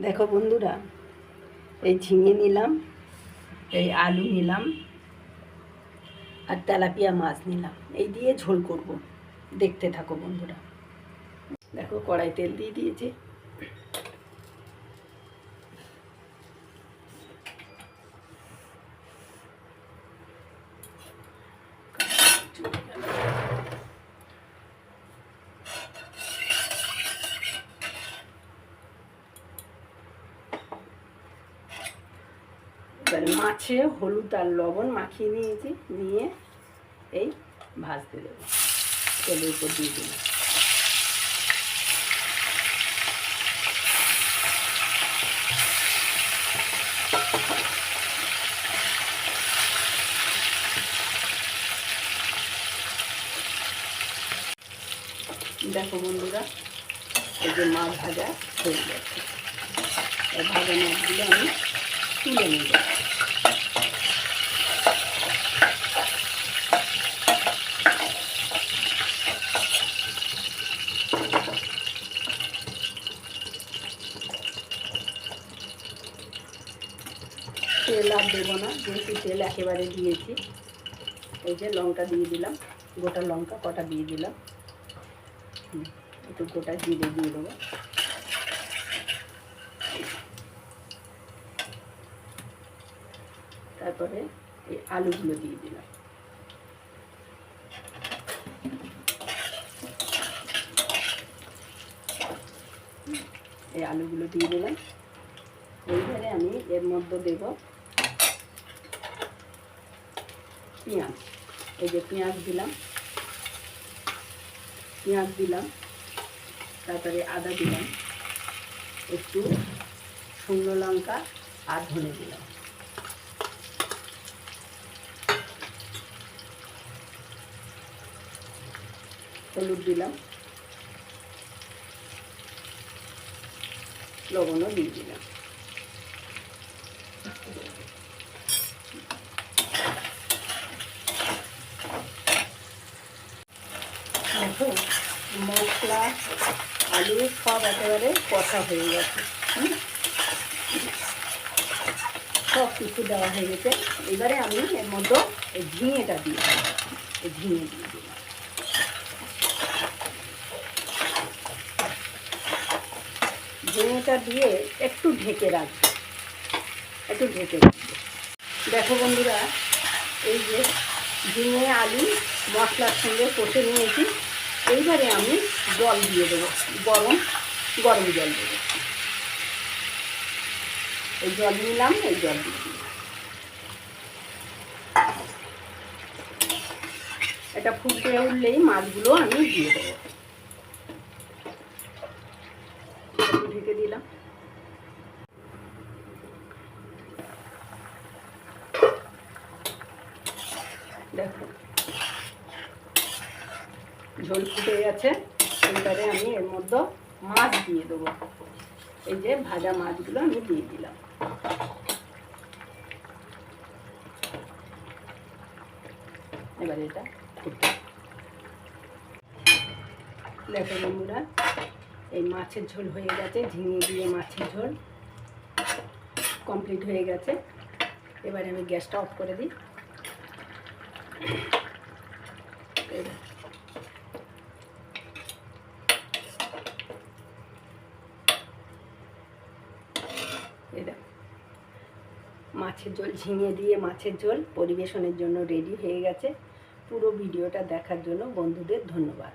দেখো বন্ধুরা, এই ঝিঙে নিলাম, এই আলু নিলাম আর তেলাপিয়া মাছ নিলাম। এই দিয়ে ঝোল করব, দেখতে থাকো বন্ধুরা। দেখো কড়াই তেল দিয়ে দিয়েছি। এবারে মাছে হলুদ আর লবণ মাখিয়ে নিয়েছি, নিয়ে এই ভাজতে দেবো, তেলের উপর দিয়ে দিলাম। দেখো বন্ধুরা, এই যে মাছ ভাজা হয়ে গেছে। এই ভাজা মাছগুলো আমি তুলে নেব। তেল আর দেবো না, যেহেতু তেল একেবারে দিয়েছি। এই যে লঙ্কা দিয়ে দিলাম, গোটা লঙ্কা কটা দিয়ে দিলাম, একটু গোটা জিরে দিয়ে দেবো। তারপরে এই আলুগুলো দিয়ে দিলাম। এই আলুগুলো দিয়ে দিলাম। এইবারে আমি এর মধ্যে দেব পেঁয়াজ। এই যে পেঁয়াজ দিলাম, তারপরে আদা দিলাম, একটু শুকনো লঙ্কা আর ধনে দিলাম। হলুদ দিলাম, লবণও দিয়ে দিলাম। দেখো মশলা আলু সব একেবারে কষা হয়ে গেছে, সব কিছু দেওয়া হয়ে গেছে। এবারে আমি এর মধ্যে এই ঝিঙেটা দিয়ে দিলাম, এই ঝিঙে দিয়ে দিলাম। ঝিঙেটা দিয়ে একটু ঢেকে রাখবো, দেখো বন্ধুরা, এই যে ঝিঙে আলু মশলার সঙ্গে কষে নিয়েছি। এইবারে আমি জল দিয়ে দেবো, গরম জল দেবো। এই জল নিলাম, এই জল দিয়ে দিলাম। এটা ফুটে উঠলেই মাছগুলো আমি দিয়ে দেবো। ঢেকে দিলাম। দেখো ঝোল ফুটে গেছে। এবারে আমি এর মধ্যে মাছ দিয়ে দেবো। এই যে ভাজা মাছগুলো আমি দিয়ে দিলাম। এবারে এটা ফুটে। দেখো বন্ধুরা, এই মাছের ঝোল হয়ে গেছে, ঝিঙে দিয়ে মাছের ঝোল কমপ্লিট হয়ে গেছে। এবারে আমি গ্যাসটা অফ করে দিই। মাছের ঝোল, ঝিঙে দিয়ে মাছের ঝোল পরিবেশনের জন্য রেডি হয়ে গেছে। পুরো ভিডিওটা দেখার জন্য বন্ধুদের ধন্যবাদ।